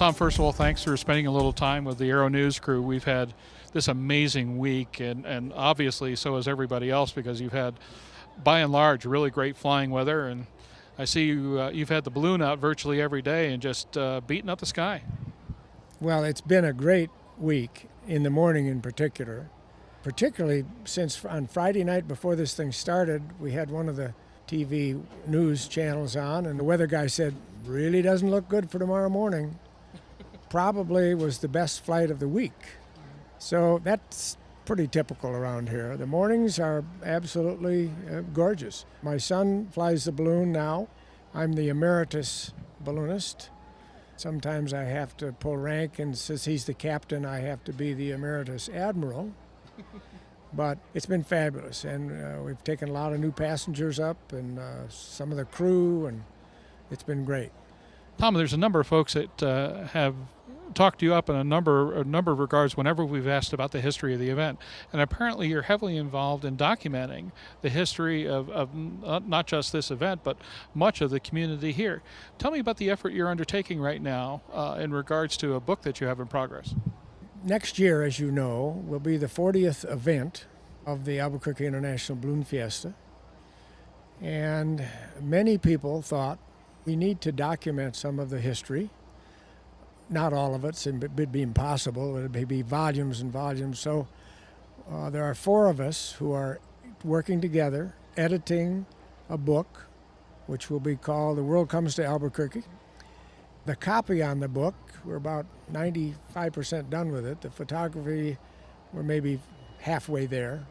Tom, first of all, thanks for spending a little time with the Aero-News crew. We've had this amazing week, and obviously so has everybody else, because you've had, by and large, really great flying weather, and I see you've had the balloon out virtually every day and just beating up the sky. Well, it's been a great week, in the morning in particular, particularly since on Friday night before this thing started, we had one of the TV news channels on, and the weather guy said, really doesn't look good for tomorrow morning. Probably was the best flight of the week. So that's pretty typical around here. The mornings are absolutely gorgeous. My son flies the balloon now. I'm the emeritus balloonist. Sometimes I have to pull rank, and since he's the captain, I have to be the emeritus admiral. But it's been fabulous, and we've taken a lot of new passengers up, and some of the crew, and it's been great. Tom, there's a number of folks that have talked you up in a number of regards whenever we've asked about the history of the event. And apparently you're heavily involved in documenting the history of not just this event, but much of the community here. Tell me about the effort you're undertaking right now in regards to a book that you have in progress. Next year, as you know, will be the 40th event of the Albuquerque International Balloon Fiesta. And many people thought we need to document some of the history. Not all of it, it would be impossible. It would be volumes and volumes. So there are 4 of us who are working together, editing a book, which will be called The World Comes to Albuquerque. The copy on the book, we're about 95% done with it. The photography, we're maybe halfway there.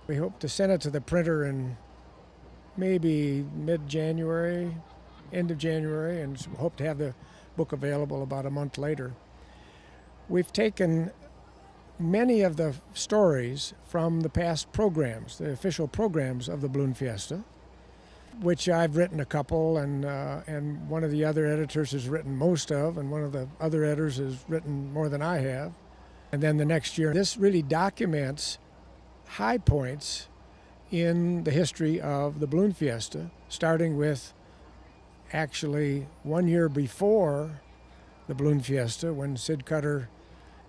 We hope to send it to the printer in maybe mid-January, end of January, and hope to have the book available about a month later. We've taken many of the stories from the past programs, the official programs of the Balloon Fiesta, which I've written a couple, and one of the other editors has written most of, and one of the other editors has written more than I have. And then the next year, this really documents high points in the history of the Balloon Fiesta, starting with actually 1 year before the Balloon Fiesta, when Sid Cutter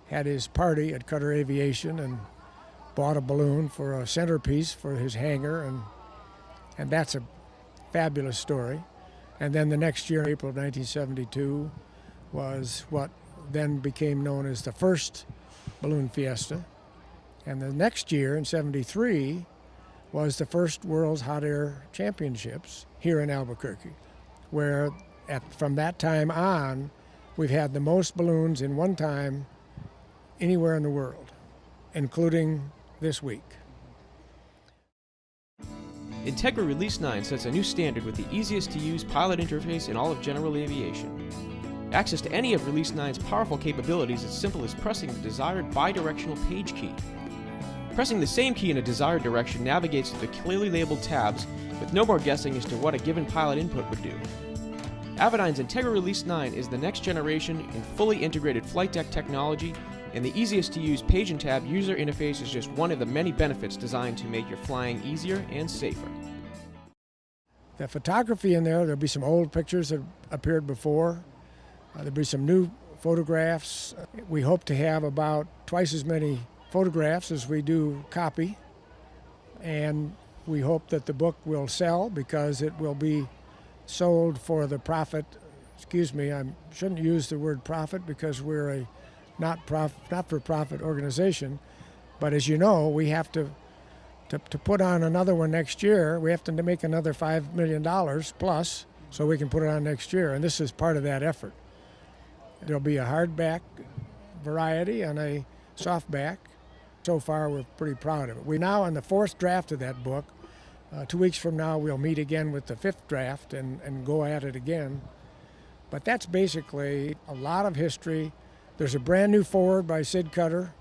had his party at Cutter Aviation and bought a balloon for a centerpiece for his hangar, and that's a fabulous story. And then the next year, April of 1972, was what then became known as the first Balloon Fiesta. And the next year, in 73, was the first World's Hot Air Championships here in Albuquerque, where from that time on, we've had the most balloons in one time anywhere in the world, including this week. Integra Release 9 sets a new standard with the easiest to use pilot interface in all of general aviation. Access to any of Release 9's powerful capabilities is simple as pressing the desired bidirectional page key. Pressing the same key in a desired direction navigates to the clearly labeled tabs with no more guessing as to what a given pilot input would do. Avidyne's Integra Release 9 is the next generation in fully integrated flight deck technology, and the easiest to use page and tab user interface is just one of the many benefits designed to make your flying easier and safer. The photography in there'll be some old pictures that appeared before. There'll be some new photographs. We hope to have about twice as many photographs as we do copy, and we hope that the book will sell because it will be sold for the profit. Excuse me, I shouldn't use the word profit because we're a not-for-profit organization, but as you know, we have to put on another one next year. We have to make another $5 million plus so we can put it on next year, and this is part of that effort. There'll be a hardback variety and a softback. So far, we're pretty proud of it. We're now on the 4th draft of that book. 2 weeks from now, we'll meet again with the 5th draft and go at it again. But that's basically a lot of history. There's a brand new foreword by Sid Cutter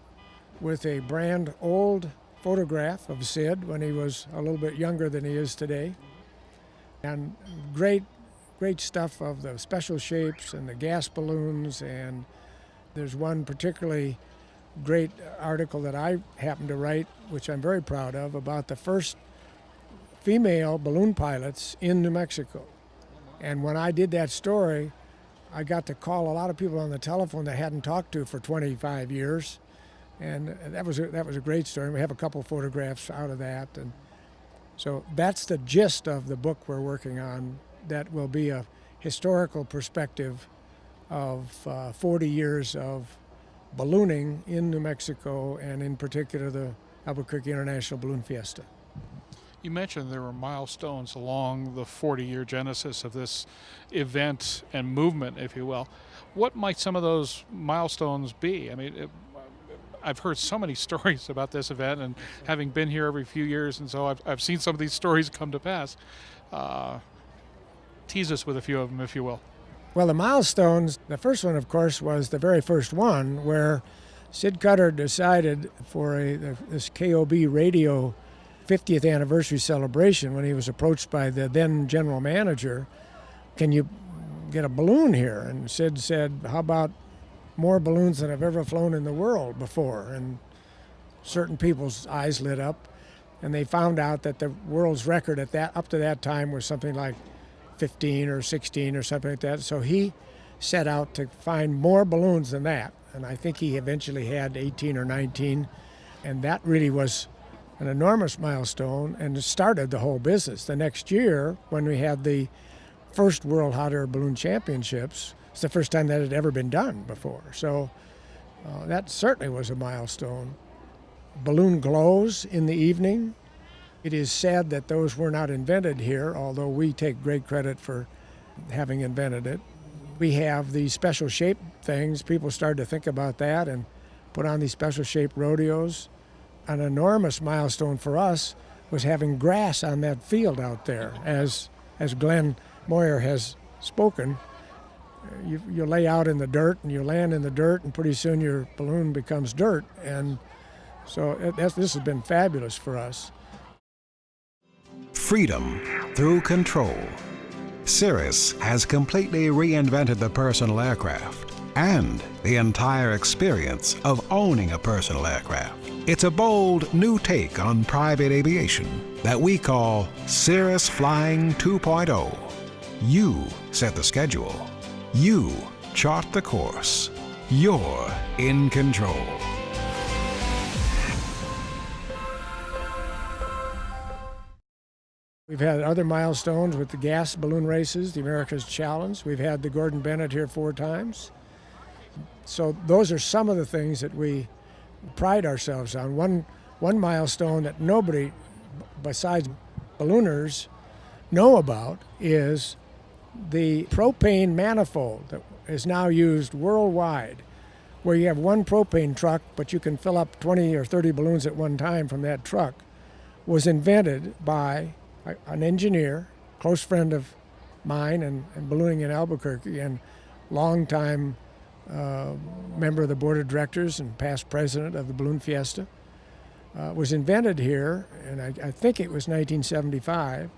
with a brand old photograph of Sid when he was a little bit younger than he is today. And great stuff of the special shapes and the gas balloons. And there's one particularly great article that I happened to write, which I'm very proud of, about the first female balloon pilots in New Mexico. And when I did that story, I got to call a lot of people on the telephone that I hadn't talked to for 25 years. And that was a great story. We have a couple photographs out of that. And so that's the gist of the book we're working on. That will be a historical perspective of 40 years of ballooning in New Mexico, and in particular the Albuquerque International Balloon Fiesta. You mentioned there were milestones along the 40-year genesis of this event and movement, if you will. What might some of those milestones be? I mean, I've heard so many stories about this event, and having been here every few years, and so I've seen some of these stories come to pass. Tease us with a few of them, if you will. Well, the milestones, the first one, of course, was the very first one, where Sid Cutter decided for this KOB radio 50th anniversary celebration, when he was approached by the then general manager, can you get a balloon here? And Sid said, how about more balloons than I've ever flown in the world before? And certain people's eyes lit up, and they found out that the world's record up to that time was something like 15 or 16 or something like that. So he set out to find more balloons than that, and I think he eventually had 18 or 19, and that really was an enormous milestone, and it started the whole business. The next year, when we had the first World Hot Air Balloon Championships, it's the first time that had ever been done before. So that certainly was a milestone. Balloon glows in the evening. It is said that those were not invented here, although we take great credit for having invented it. We have these special shape things. People started to think about that and put on these special shaped rodeos. An enormous milestone for us was having grass on that field out there. As Glenn Moyer has spoken, you lay out in the dirt and you land in the dirt, and pretty soon your balloon becomes dirt. And so this has been fabulous for us. Freedom through control. Cirrus has completely reinvented the personal aircraft and the entire experience of owning a personal aircraft. It's a bold new take on private aviation that we call Cirrus Flying 2.0. You set the schedule. You chart the course. You're in control. We've had other milestones with the gas balloon races, the America's Challenge. We've had the Gordon Bennett here 4 times. So those are some of the things that we pride ourselves on. One milestone that nobody besides ballooners know about is the propane manifold that is now used worldwide, where you have one propane truck, but you can fill up 20 or 30 balloons at one time from that truck, was invented by an engineer, close friend of mine and ballooning in Albuquerque, and longtime member of the board of directors and past president of the Balloon Fiesta. Was invented here, and I think it was 1975,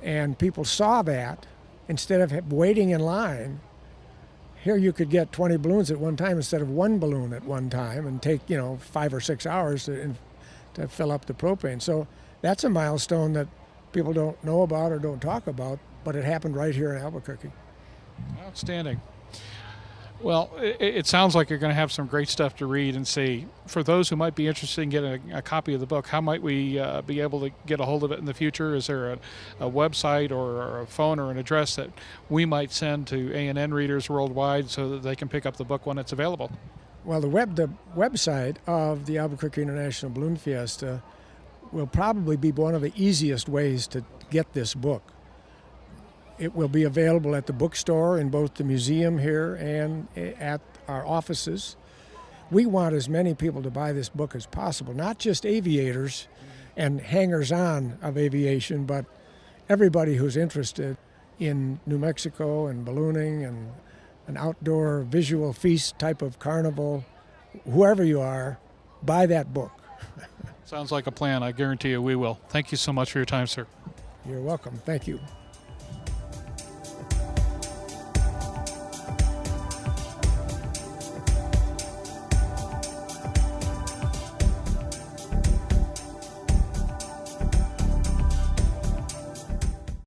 and people saw that. Instead of waiting in line, here you could get 20 balloons at one time instead of one balloon at one time, and take 5 or 6 hours to fill up the propane. So that's a milestone that people don't know about or don't talk about, but it happened right here in Albuquerque. Outstanding. Well, it sounds like you're going to have some great stuff to read and see. For those who might be interested in getting a copy of the book, how might we be able to get a hold of it in the future? Is there a website or a phone or an address that we might send to A&N readers worldwide so that they can pick up the book when it's available? Well, the website of the Albuquerque International Balloon Fiesta will probably be one of the easiest ways to get this book. It will be available at the bookstore in both the museum here and at our offices. We want as many people to buy this book as possible, not just aviators and hangers-on of aviation, but everybody who's interested in New Mexico and ballooning and an outdoor visual feast type of carnival. Whoever you are, buy that book. Sounds like a plan. I guarantee you we will. Thank you so much for your time, sir. You're welcome. Thank you.